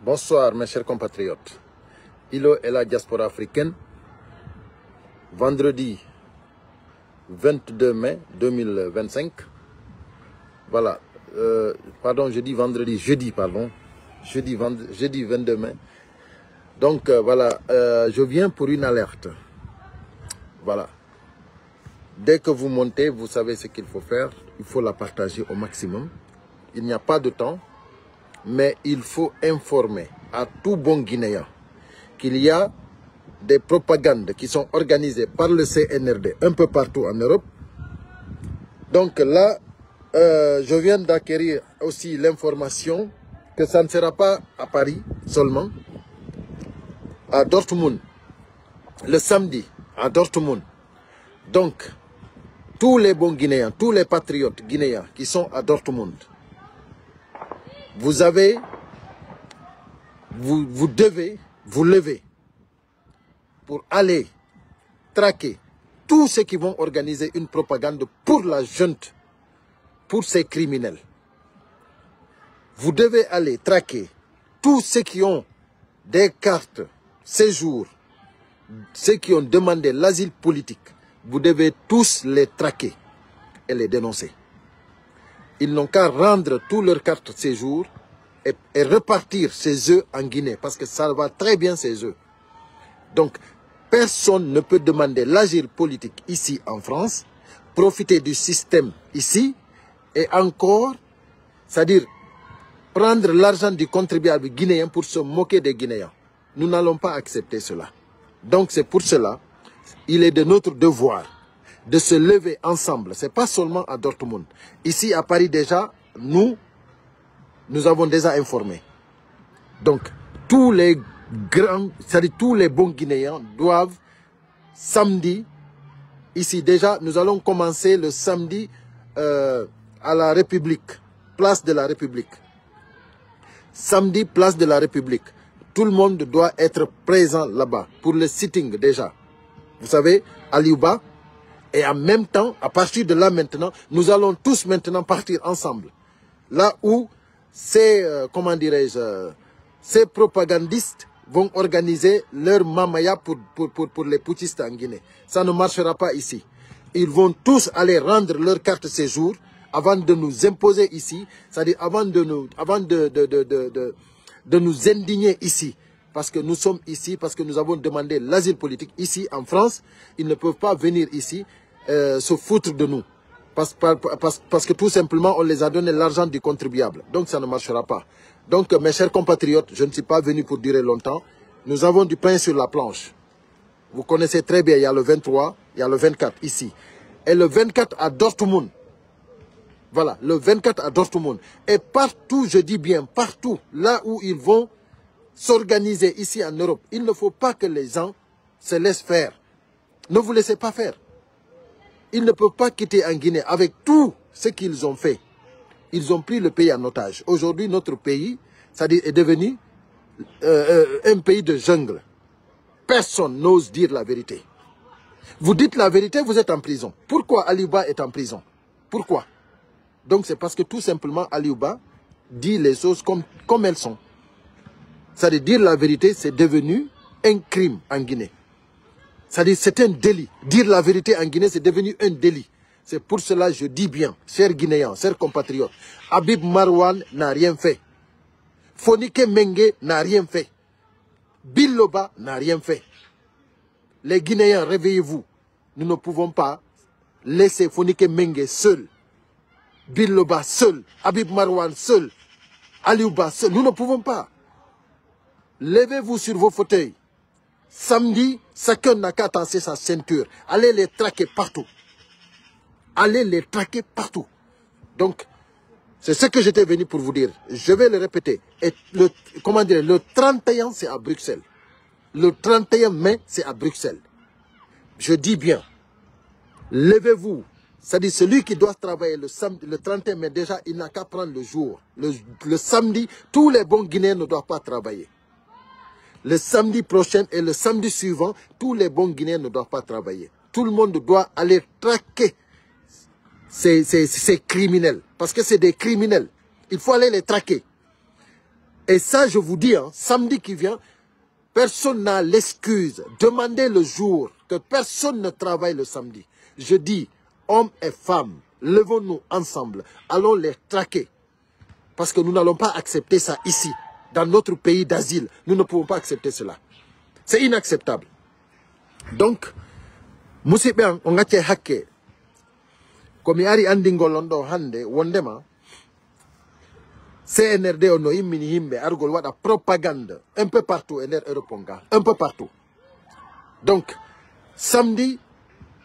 Bonsoir mes chers compatriotes. Ilo et la diaspora africaine, vendredi 22 mai 2025. Voilà, pardon, je dis vendredi, jeudi 22 mai. Donc voilà, je viens pour une alerte. Voilà. Dès que vous montez, vous savez ce qu'il faut faire. Il faut la partager au maximum. Il n'y a pas de temps. Mais il faut informer à tout bon Guinéen qu'il y a des propagandes qui sont organisées par le CNRD un peu partout en Europe. Donc là, je viens d'acquérir aussi l'information que ça ne sera pas à Paris seulement, à Dortmund, le samedi, à Dortmund. Donc, tous les bons Guinéens, tous les patriotes guinéens qui sont à Dortmund, vous devez vous lever pour aller traquer tous ceux qui vont organiser une propagande pour la junte, pour ces criminels. Vous devez aller traquer tous ceux qui ont des cartes séjour, ceux qui ont demandé l'asile politique. Vous devez tous les traquer et les dénoncer. Ils n'ont qu'à rendre toutes leurs cartes séjour et repartir chez eux en Guinée, parce que ça va très bien chez eux. Donc, personne ne peut demander l'asile politique ici en France, profiter du système ici, et encore, c'est-à-dire prendre l'argent du contribuable guinéen pour se moquer des Guinéens. Nous n'allons pas accepter cela. Donc, c'est pour cela, il est de notre devoir de se lever ensemble. Ce n'est pas seulement à Dortmund. Ici, à Paris, déjà, nous avons déjà informé. Donc, tous les grands, c'est-à-dire tous les bons Guinéens doivent, samedi, ici déjà, nous allons commencer le samedi à la République, place de la République. Samedi, place de la République. Tout le monde doit être présent là-bas pour le sitting déjà. Vous savez, à Liouba. Et en même temps, à partir de là maintenant, nous allons tous maintenant partir ensemble. Là où ces, comment dirais-je, ces propagandistes vont organiser leur mamaya pour les putschistes en Guinée. Ça ne marchera pas ici. Ils vont tous aller rendre leur carte séjour avant de nous imposer ici, c'est-à-dire avant de nous indigner ici. Parce que nous sommes ici, parce que nous avons demandé l'asile politique ici en France. Ils ne peuvent pas venir ici se foutre de nous. Parce que tout simplement, on les a donné l'argent du contribuable. Donc ça ne marchera pas. Donc mes chers compatriotes, je ne suis pas venu pour durer longtemps. Nous avons du pain sur la planche. Vous connaissez très bien, il y a le 23, il y a le 24 ici. Et le 24 à Dortmund. Voilà, le 24 à Dortmund. Et partout, je dis bien partout, là où ils vont s'organiser ici en Europe, il ne faut pas que les gens se laissent faire. Ne vous laissez pas faire. Ils ne peuvent pas quitter en Guinée avec tout ce qu'ils ont fait. Ils ont pris le pays en otage. Aujourd'hui, notre pays, c'est-à-dire est devenu un pays de jungle. Personne n'ose dire la vérité. Vous dites la vérité, vous êtes en prison. Pourquoi Aliouba est en prison? Pourquoi? Donc c'est parce que tout simplement Aliouba dit les choses comme elles sont. C'est-à-dire dire la vérité, c'est devenu un crime en Guinée. C'est-à-dire c'est un délit. Dire la vérité en Guinée, c'est devenu un délit. C'est pour cela que je dis bien, chers Guinéens, chers compatriotes, Habib Marwan n'a rien fait. Fonike Mengue n'a rien fait. Biloba n'a rien fait. Les Guinéens, réveillez-vous. Nous ne pouvons pas laisser Fonike Mengue seul. Biloba seul. Habib Marwan seul. Aliouba seul. Nous ne pouvons pas. Levez-vous sur vos fauteuils. Samedi, chacun n'a qu'à tasser sa ceinture. Allez les traquer partout. Allez les traquer partout. Donc, c'est ce que j'étais venu pour vous dire. Je vais le répéter. Et le 31, c'est à Bruxelles. Le 31 mai, c'est à Bruxelles. Je dis bien, levez-vous. C'est-à-dire celui qui doit travailler le 31 mai, déjà, il n'a qu'à prendre le jour. Le samedi, tous les bons Guinéens ne doivent pas travailler. Le samedi prochain et le samedi suivant, tous les bons Guinéens ne doivent pas travailler. Tout le monde doit aller traquer ces criminels. Parce que c'est des criminels. Il faut aller les traquer. Et ça, je vous dis, hein, samedi qui vient, personne n'a l'excuse. Demandez le jour que personne ne travaille le samedi. Je dis, hommes et femmes, levons-nous ensemble. Allons les traquer. Parce que nous n'allons pas accepter ça ici, dans notre pays d'asile. Nous ne pouvons pas accepter cela. C'est inacceptable. Donc, Moussibé, on a été hacké. Comme il y a un hande, wondema, CNRD ono immini himbe argol wada propagande un peu partout en Europonga, un peu partout. Donc samedi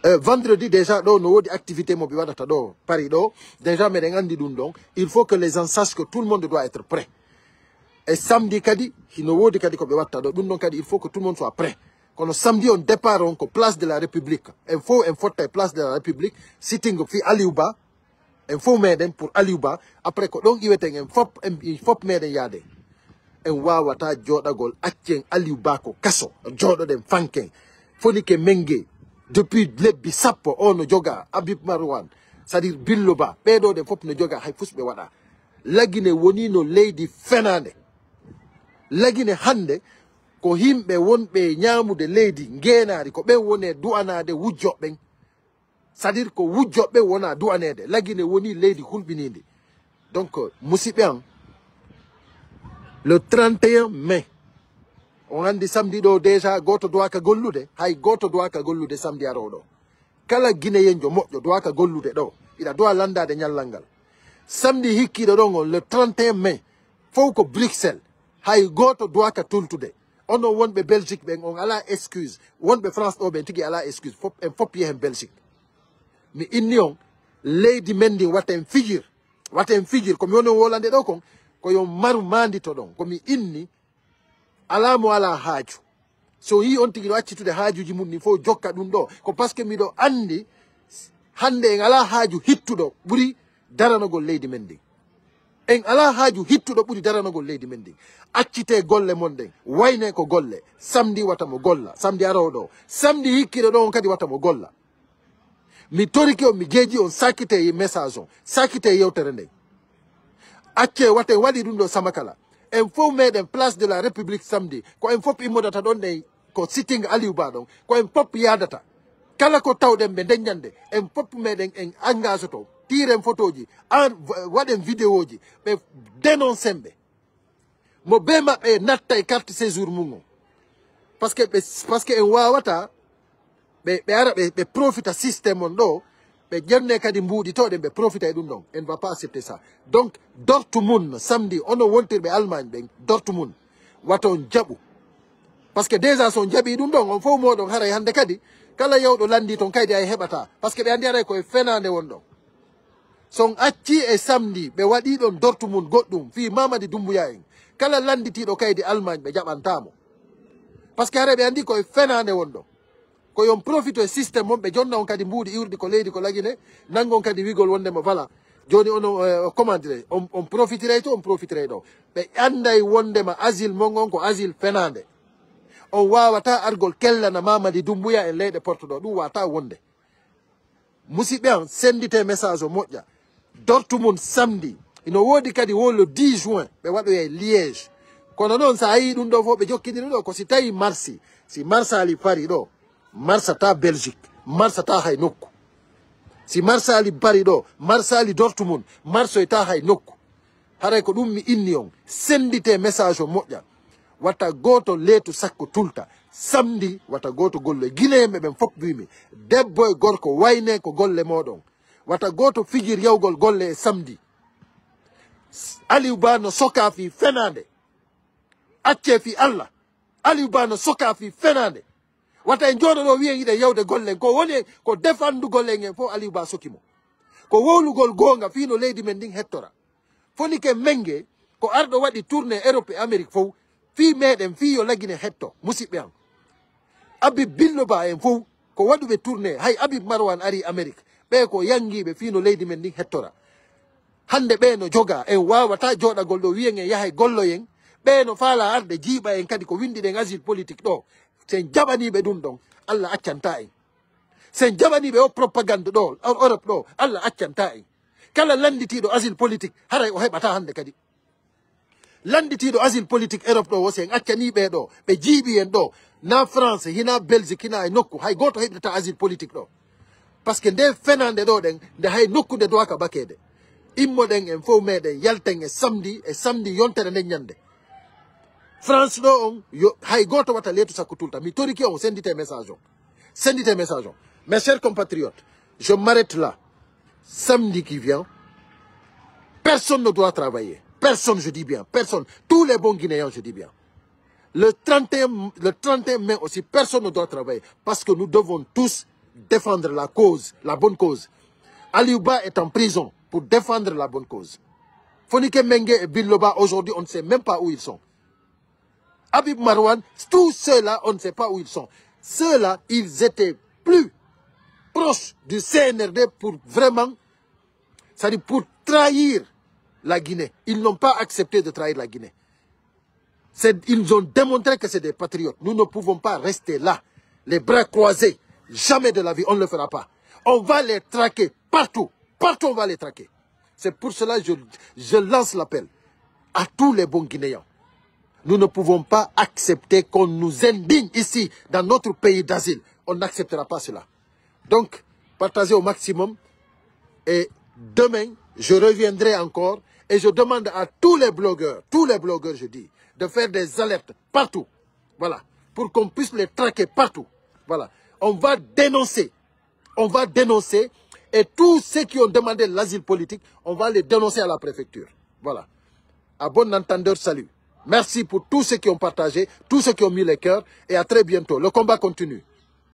vendredi déjà do no wodi activité mo bi wadata do Paris do déjà me ngandi dum donc il faut que les gens sachent que tout le monde doit être prêt. Et samedi kadi hino wodi kadi ko be watta do dum don kadi il faut que tout le monde soit prêt. Quand samedi on départ on ko place de la République. Il faut place de la République sitting fi Aliouba. En fo meden pour Aliouba après ko don iwete en fop meden yade en wawata jodagol accien Aliouba ko kaso jodo den fanken foni ke menge depuis lebbi sappo ono joga Habib Marwan c'est-à-dire Billoba bedo de fop no joga hay fusbe wada lagine woni no leydi fenande lagine hande ko himbe wonbe nyaamude leydi ngenaari ko be wone duanade wujjobben. C'est-à-dire que vous jobbe wona douanede lagine woni lady hulbinindi. Donc Moussibé, le 31 mai on a dit samedi do déjà goto doit ka gollude hay goto doit ka gollude samedi arodo kala guinéen jo mojo doit ka gollude do ila doit landade nyallangal samedi hikki do don le 31 mai faut ko Bruxelles hay goto doit ka tultude ono wonbe Belgique ben on ala excuse wonbe France do ben tigi ala excuse fop yehem Belgique. Mais union lady mending waten figure comme yono wolande do kon ko yo maru mandi to don comme inni alamo ala haaju so yi on tigi accitude haajuji mun ni fo jokka dum do ko parce que mi do andi hande en ala haaju hittudo buri daranogol lady mending en ala haaju hittudo buri daranogol lady mending accite golle mon den wayne ko golle samedi watamo golla samedi arodo samedi hikkido don kadi watamo golla. Mi toriki on mi jeji on sakite ye message on sakite yewtere ndey acce wate wadi dum do samakala en fo meden place de la République samedi ko en fop immodata don dey ko sitting Aliouba don ko en fop yadata kala ko tawden be denyande en fop meden en engage to tiren photoji en waden vidéoji be dénoncer mo be mabbe natta carte séjour mungo parce que en wawata be profita système on do be jenne kadi mbudi to de be profita dum don en va pas accepter ça. Donc Dortmund samedi ono wontir be Allemagne ben Dortmund waton jabu parce que déjà son jabi dum don on fo modon haray hande kadi kala yawdo landi ton kaydi ay hebata parce que be andi aray ko fenande won son acci e samedi be wadi don Dortmund goddum fi Mamadi Doumbouya en kala landiti do kaydi Allemagne be jabantamo parce que aray be andi ko fenande won ko yon profite e système mon be jonna on kadi mbudi iwrdi ko leydi ko lagine nangon kadi wigol wonde mo vala joni on comment dire on profiterait to on profiterait do be anday wonde ma asile mongon ko asile fenande on wawata argol kellana Mamadi Doumbouya en leyde porto do dum wata wonde Moussibé sendite message o moƴƴa Dortmund samedi ino wodi kadi wo le 10 juin be wado e Liège kono non sa yi dum do fo be jokkidiri do ko si tawi marsi si marsali Paris do marsata Belgique marsata hay nokku si marsali Paris do marsali Dortmund marso eta hay nokku haray ko dum mi inni on sendite message o moƴƴa wata goto leetu sakko tulta samedi wata goto golle guinéembe ben fop wimi debbo e gorko wayne ko golle modon wata goto fijir yawgol golle e samedi Aliouba no soka fi fenande acce fi Allah Aliouba no soka fi fenande wata en jodo do wiyen yide yawde golle ko woni ko defandu golle ngen fo Aliouba sokimo ko wowlugol gonga fi no leydi men din hettora foni ke menge ko ardo wadi tournée Europe et Amérique fo fi meden fi yo lagine hetto Moussibé am Habib Billoba en fo ko waduɓe tournée hay Habib Marwan ari Amérique ɓe ko yangiɓe fi no leydi men din hettora hande ɓe no joga en wawata joɗagol ɗo wiyen en yahay golloyen ɓe no faala arde jiiɓa en kadi ko windi ɗen asile politique ɗo sen jaɓaniɓe ɗum ɗon Allah accanta en sen jaɓaniɓe o propagande ɗo Europe ɗo Allah accanta en kala landitiɗo asile politique haray o heɓata hande kadi landitiɗo asile politique Europe ɗo wosen accani ɓeɗo ɓe jiiɓi en ɗo na France hina Belgique hina e nokku hay goto heɓɗata asile politique ɗo par ce que nde fenande ɗo ɗen nde hay nokkude dowaka bakede immoɗen en fof meɗen yalten e samedi yontere nden ñande France ɗo on hay goto watta leetu sakko tulta mi toriki on sendite message on mes chers compatriotes je m'arrête là samedi qui vient personne ne doit travailler personne, je dis bien, personne. Tous les bons Guinéens, je dis bien. Le 31 mai aussi, personne ne doit travailler. Parce que nous devons tous défendre la cause, la bonne cause. Aliouba est en prison pour défendre la bonne cause. Fonike Mengue et Biloba, aujourd'hui, on ne sait même pas où ils sont. Habib Marwan, tous ceux-là, on ne sait pas où ils sont. Ceux-là, ils étaient plus proches du CNRD pour vraiment, c'est-à-dire pour trahir la Guinée. Ils n'ont pas accepté de trahir la Guinée. Ils ont démontré que c'est des patriotes. Nous ne pouvons pas rester là, les bras croisés. Jamais de la vie, on ne le fera pas. On va les traquer partout. Partout, on va les traquer. C'est pour cela que je lance l'appel à tous les bons Guinéens. Nous ne pouvons pas accepter qu'on nous indigne ici, dans notre pays d'asile. On n'acceptera pas cela. Donc, partagez au maximum. Et demain, je reviendrai encore. Et je demande à tous les blogueurs, je dis, de faire des alertes partout. Voilà. Pour qu'on puisse les traquer partout. Voilà. On va dénoncer. Et tous ceux qui ont demandé l'asile politique, on va les dénoncer à la préfecture. Voilà. À bon entendeur, salut. Merci pour tous ceux qui ont partagé, tous ceux qui ont mis les cœurs. Et à très bientôt. Le combat continue.